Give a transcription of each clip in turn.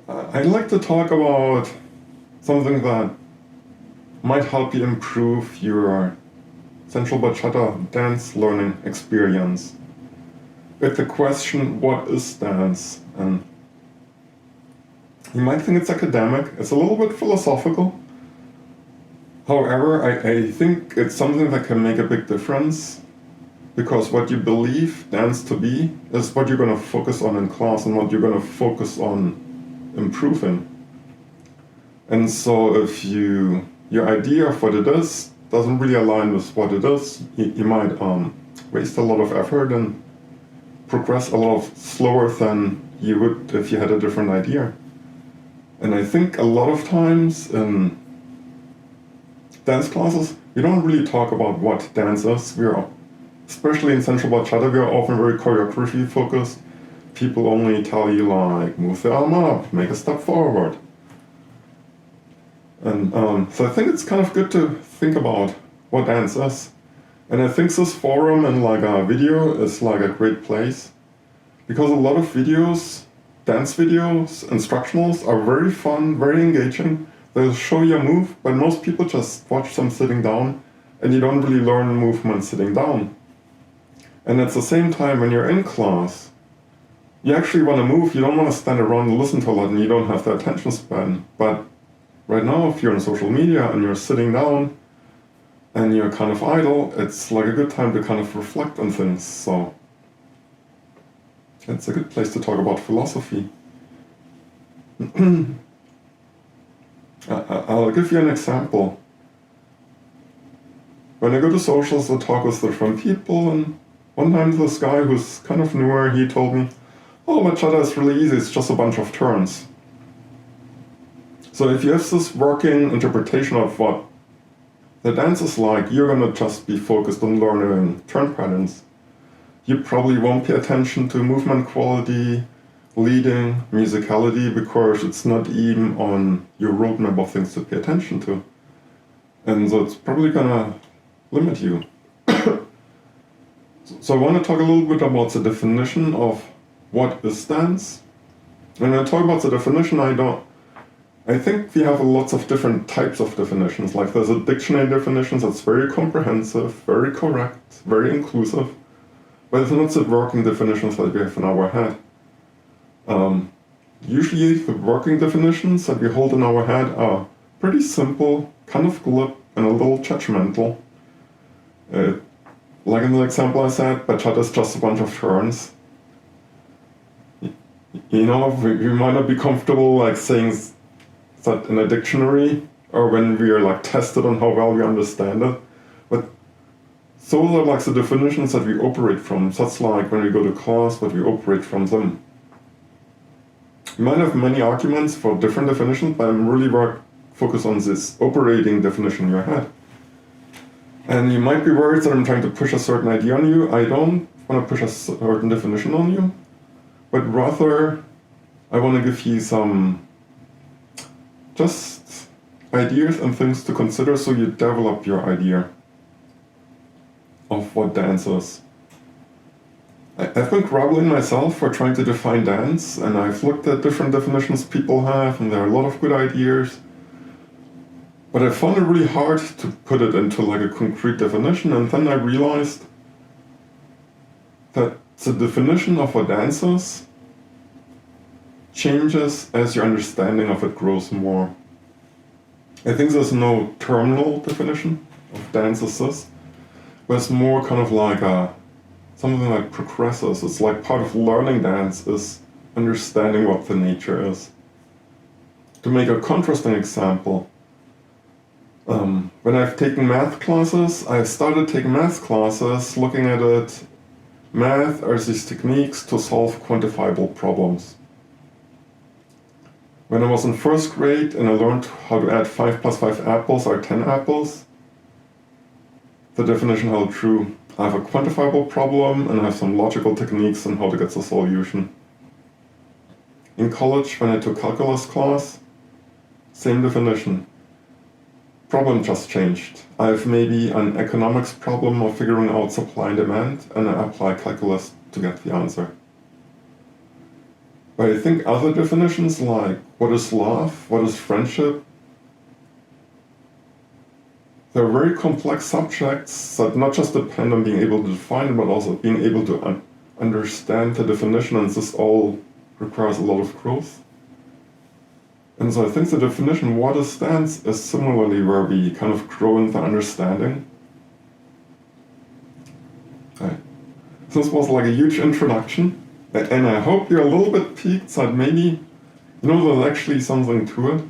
I'd like to talk about something that might help you improve your sensual bachata dance learning experience. With the question, what is dance? And you might think it's academic, it's a little bit philosophical. However, I think it's something that can make a big difference, because what you believe dance to be is what you're going to focus on in class and what you're going to focus on improving. And so if your idea of what it is doesn't really align with what it is, you might waste a lot of effort and progress a lot slower than you would if you had a different idea. And I think a lot of times in dance classes, we don't really talk about what dance is. Especially in sensual bachata, we are often very choreography focused. People only tell you like, move the arm up, make a step forward. And so I think it's kind of good to think about what dance is. And I think this forum and like a video is like a great place, because a lot of videos, dance videos, instructionals are very fun, very engaging. They'll show you a move, but most people just watch them sitting down, and you don't really learn movement sitting down. And at the same time, when you're in class, you actually want to move. You don't want to stand around and listen to a lot, and you don't have the attention span. But right now, if you're on social media and you're sitting down and you're kind of idle, it's like a good time to kind of reflect on things. So it's a good place to talk about philosophy. I'll give you an example. When I go to socials, I talk with different people, and one time this guy who's kind of newer, he told me, oh, bachata is really easy, it's just a bunch of turns. So if you have this working interpretation of what the dance is like, you're going to just be focused on learning turn patterns. You probably won't pay attention to movement quality, leading, musicality, because it's not even on your roadmap of things to pay attention to. And so it's probably going to limit you. So I want to talk a little bit about the definition of what is dance. When I talk about the definition, I think we have lots of different types of definitions. Like there's a dictionary definition that's very comprehensive, very correct, very inclusive, but it's not the working definitions that we have in our head. Usually the working definitions that we hold in our head are pretty simple, kind of glib, and a little judgmental. Like in the example I said, bachata is just a bunch of turns. You know, we might not be comfortable like saying that in a dictionary or when we are like tested on how well we understand it, but those are like the definitions that we operate from. That's like when we go to class, but we operate from them. You might have many arguments for different definitions, but I'm really focused on this operating definition in your head. And you might be worried that I'm trying to push a certain idea on you. I don't want to push a certain definition on you, but rather I want to give you some just ideas and things to consider so you develop your idea of what dance is. I've been grumbling myself for trying to define dance, and I've looked at different definitions people have, and there are a lot of good ideas. But I found it really hard to put it into like a concrete definition, and then I realized that the definition of what dance is changes as your understanding of it grows more. I think there's no terminal definition of dance as this, but it's more kind of like something like progresses. It's like part of learning dance is understanding what the nature is. To make a contrasting example, when I've taken math classes, I started taking math classes looking at it. Math are these techniques to solve quantifiable problems. When I was in first grade and I learned how to add 5 plus 5 apples are 10 apples, the definition held true. I have a quantifiable problem and I have some logical techniques on how to get the solution. In college, when I took calculus class, same definition. Problem just changed. I have maybe an economics problem of figuring out supply and demand, and I apply calculus to get the answer. But I think other definitions like what is love, what is friendship, they're very complex subjects that not just depend on being able to define it, but also being able to understand the definition, and this all requires a lot of growth. And so I think the definition what is dance is similarly where we kind of grow in the understanding. Right. This was like a huge introduction, and I hope you're a little bit piqued that maybe, there's actually something to it.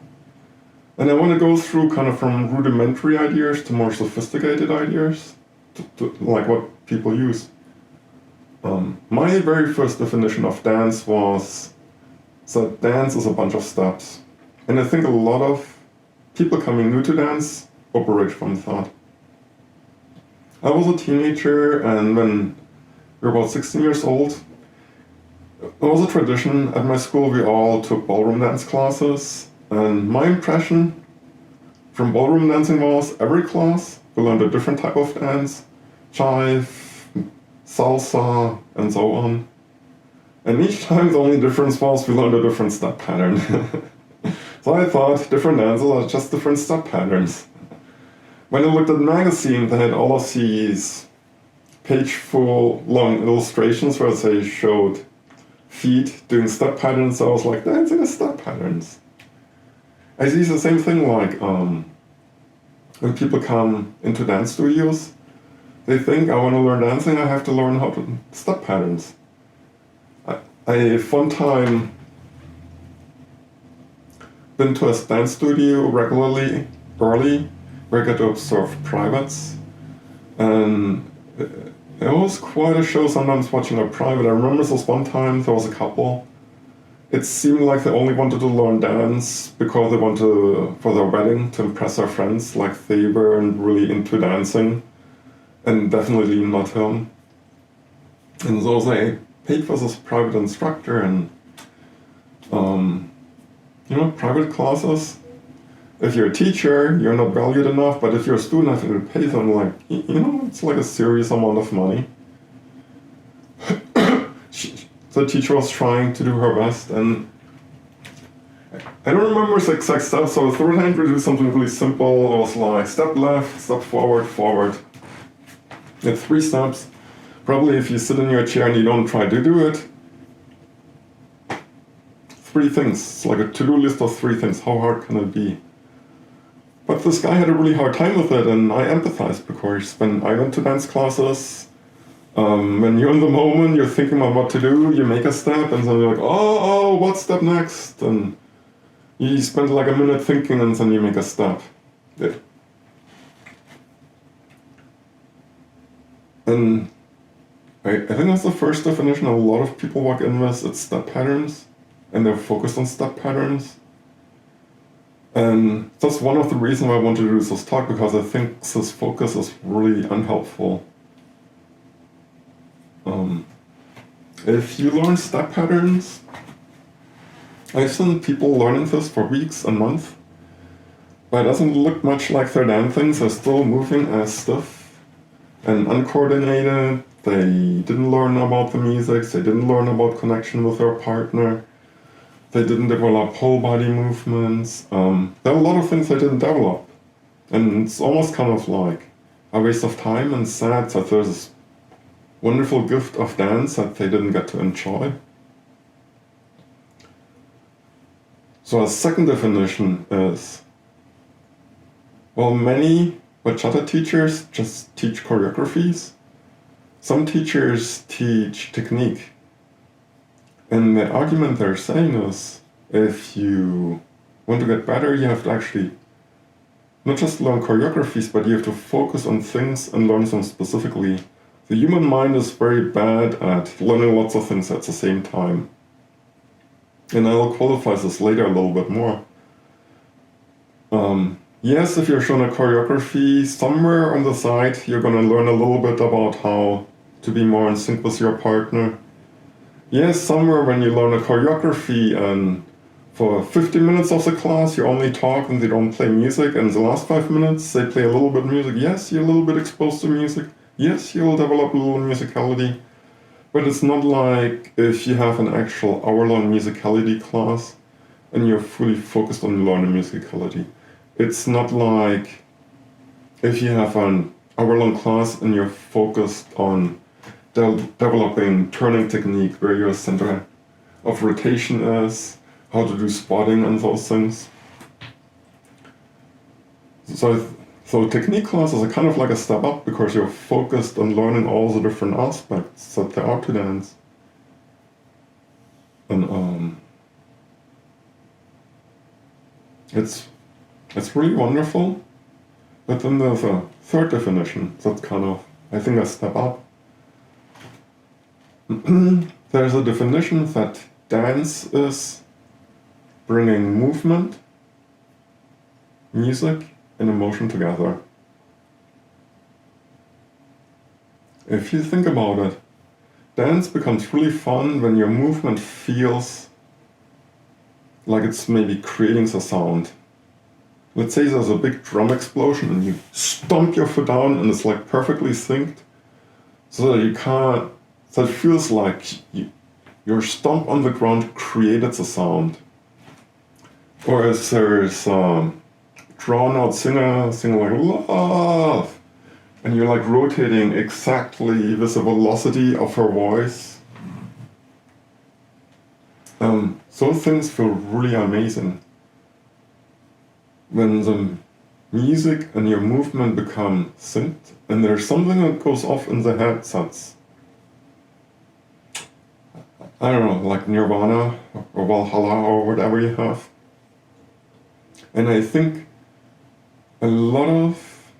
And I want to go through kind of from rudimentary ideas to more sophisticated ideas, to like what people use. My very first definition of dance was that dance is a bunch of steps. And I think a lot of people coming new to dance operate from that. I was a teenager, and when we were about 16 years old, there was a tradition at my school. We all took ballroom dance classes, and my impression from ballroom dancing was every class we learned a different type of dance, jive, salsa, and so on. And each time the only difference was we learned a different step pattern. So I thought different dances are just different step patterns. When I looked at the magazine, they had all of these page-full long illustrations where they showed feet doing step patterns. So I was like, dancing is step patterns. I see the same thing like when people come into dance studios, they think I want to learn dancing, I have to learn how to step patterns. I one time been to a dance studio regularly early where I get to observe privates, and it was quite a show sometimes watching a private. I remember this one time there was a couple. It seemed like they only wanted to learn dance because they wanted for their wedding to impress their friends, like they weren't really into dancing, and definitely not him. And so they paid for this private instructor, and private classes, if you're a teacher, you're not valued enough, but if you're a student, I think it pays them like, it's like a serious amount of money. The teacher was trying to do her best, and I don't remember the exact steps, so the third time we do something really simple. It was like step left, step forward, forward. It's 3 steps. Probably if you sit in your chair and you don't try to do it, 3 things. It's like a to-do list of 3 things. How hard can it be? But this guy had a really hard time with it, and I empathized because when I went to dance classes, when you're in the moment, you're thinking about what to do, you make a step, and then you're like, oh, what step next? And you spend like a minute thinking, and then you make a step. Yeah. And I think that's the first definition a lot of people walk in with. It's step patterns, and they're focused on step patterns. And that's one of the reasons why I want to do this talk, because I think this focus is really unhelpful. If you learn step patterns, I've seen people learning this for weeks and months, but it doesn't look much like they're dancing. They're still moving as stiff and uncoordinated. They didn't learn about the music. They didn't learn about connection with their partner. They didn't develop whole body movements. There are a lot of things they didn't develop. And it's almost kind of like a waste of time and sad that there's this wonderful gift of dance that they didn't get to enjoy. So a second definition is, many bachata teachers just teach choreographies. Some teachers teach technique. And the argument they're saying is, if you want to get better, you have to actually not just learn choreographies, but you have to focus on things and learn them specifically. The human mind is very bad at learning lots of things at the same time. And I'll qualify this later a little bit more. Yes, if you're shown a choreography, somewhere on the side, you're going to learn a little bit about how to be more in sync with your partner. Yes, somewhere when you learn a choreography and for 50 minutes of the class you only talk and they don't play music, and the last 5 minutes they play a little bit of music. Yes, you're a little bit exposed to music. Yes, you'll develop a little musicality. But it's not like if you have an actual hour-long musicality class and you're fully focused on learning musicality. It's not like if you have an hour-long class and you're focused on developing turning technique where your center of rotation is, how to do spotting and those things. So technique classes are kind of like a step up because you're focused on learning all the different aspects that there are to dance. And it's really wonderful. But then there's a third definition that's kind of, I think, a step up. There's a definition that dance is bringing movement, music, and emotion together. If you think about it, dance becomes really fun when your movement feels like it's maybe creating the sound. Let's say there's a big drum explosion and you stomp your foot down and it's like perfectly synced so that you can't, so it feels like your stomp on the ground created the sound. Or if there's drawn out singer singing like love, and you're like rotating exactly with the velocity of her voice. Those things feel really amazing. When the music and your movement become synced, and there's something that goes off in the head that's, I don't know, like Nirvana or Valhalla or whatever you have. And I think a lot of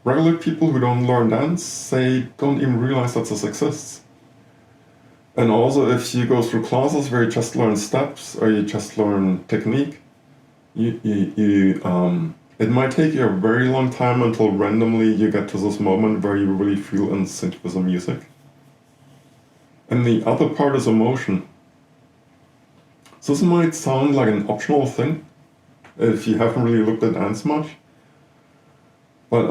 regular people who don't learn dance, they don't even realize that this exists. And also if you go through classes where you just learn steps or you just learn technique, it might take you a very long time until randomly you get to this moment where you really feel in sync with the music. And the other part is emotion. This might sound like an optional thing if you haven't really looked at dance much, but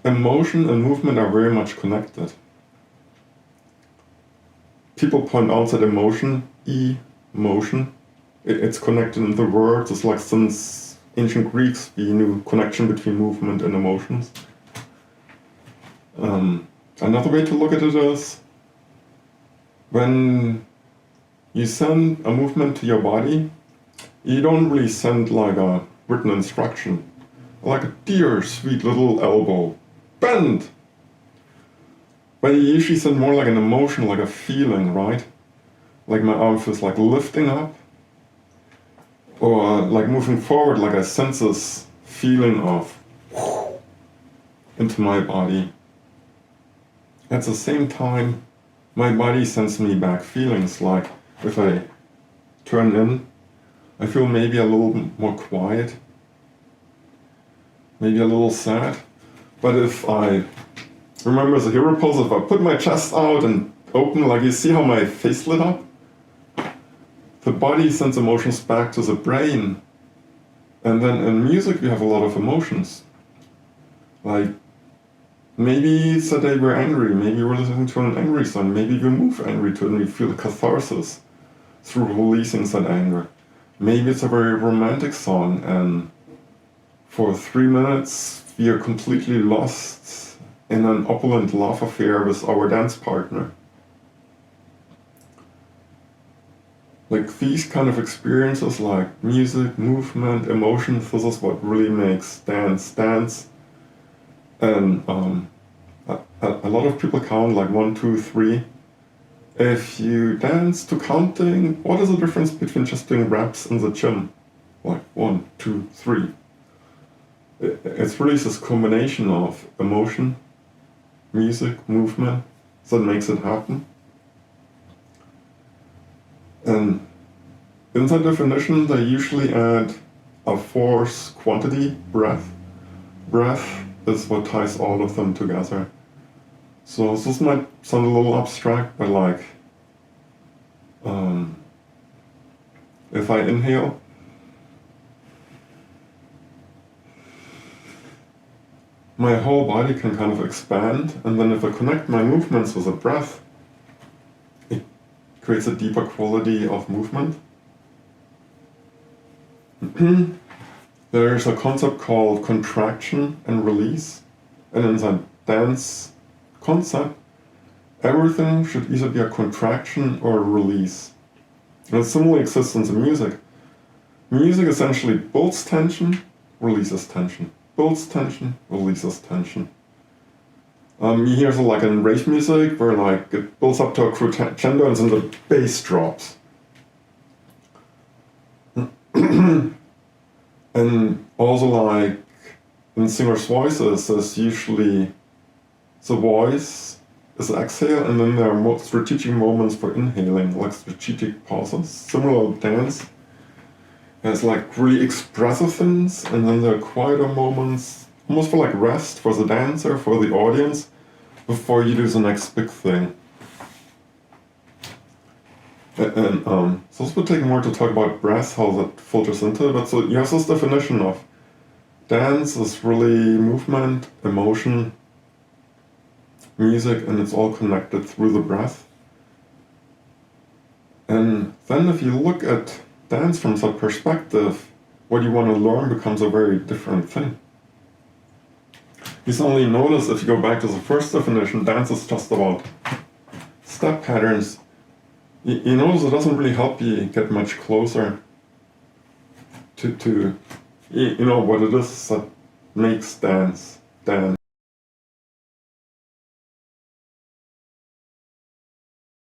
emotion and movement are very much connected. People point out that emotion, emotion, it's connected in the words. It's like since ancient Greeks, we knew connection between movement and emotions. Another way to look at it is when you send a movement to your body, you don't really send like a written instruction, like a dear sweet little elbow, bend. But you usually send more like an emotion, like a feeling, right? Like my arm feels like lifting up, or like moving forward, like I sense this feeling of into my body. At the same time, my body sends me back feelings, like if I turn in, I feel maybe a little more quiet, maybe a little sad. But if I remember the hero pose, if I put my chest out and open, like you see how my face lit up? The body sends emotions back to the brain. And then in music we have a lot of emotions. Like maybe it's the day we're angry, maybe we're listening to an angry song, maybe we move angry to it and we feel catharsis through releasing that anger. Maybe it's a very romantic song and for 3 minutes we are completely lost in an opulent love affair with our dance partner. Like these kind of experiences like music, movement, emotion, this is what really makes dance dance. And a lot of people count like 1, 2, 3. If you dance to counting, what is the difference between just doing reps in the gym? Like 1, 2, 3. It's really this combination of emotion, music, movement that makes it happen. And in that definition, they usually add a force quantity, breath. Breath is what ties all of them together. So this might sound a little abstract, but like, if I inhale, my whole body can kind of expand, and then if I connect my movements with the breath, it creates a deeper quality of movement. There's a concept called contraction and release, and in the dance concept, everything should either be a contraction or a release. And it similarly exists in the music. Music essentially builds tension, releases tension, builds tension, releases tension. You hear so like in rave music where like it builds up to a crescendo and then the bass drops. And also like in singers' voices, there's usually the voice is exhale and then there are more strategic moments for inhaling, like strategic pauses. Similar to dance. There's like really expressive things and then there are quieter moments, almost for like rest for the dancer, for the audience, before you do the next big thing. And so this would take more to talk about breath, how that filters into it, but so you have this definition of dance is really movement, emotion, music, and it's all connected through the breath. And then if you look at dance from that perspective, what you want to learn becomes a very different thing. You suddenly notice if you go back to the first definition, dance is just about step patterns. You notice it doesn't really help you get much closer to you know what it is that makes dance dance.